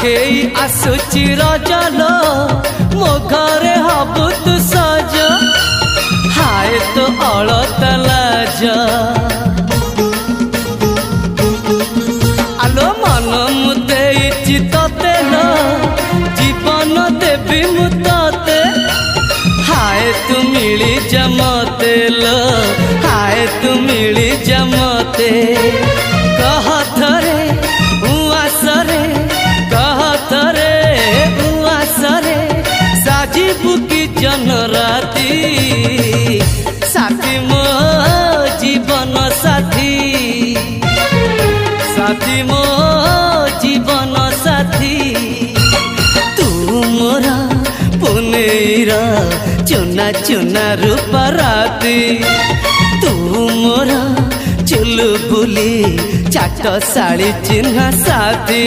पाखेई आसुची रजलो मो घरे हबु तू सज हाय तो अलत लाज आलो मन मुते चितते न जीवन देवी मुते हाय तू मिली जमते लो हाय तू मिली जमते कह थरे उआसरे कह थरे उआसरे साजिबु की जन राती साथी मो जीवन साथी साथी मो जीवन साथी तू मोरा पुनेरा चुना चुना रूप राती तू मोरा चुलबुली चाट साड़ी चिन्ह साथी।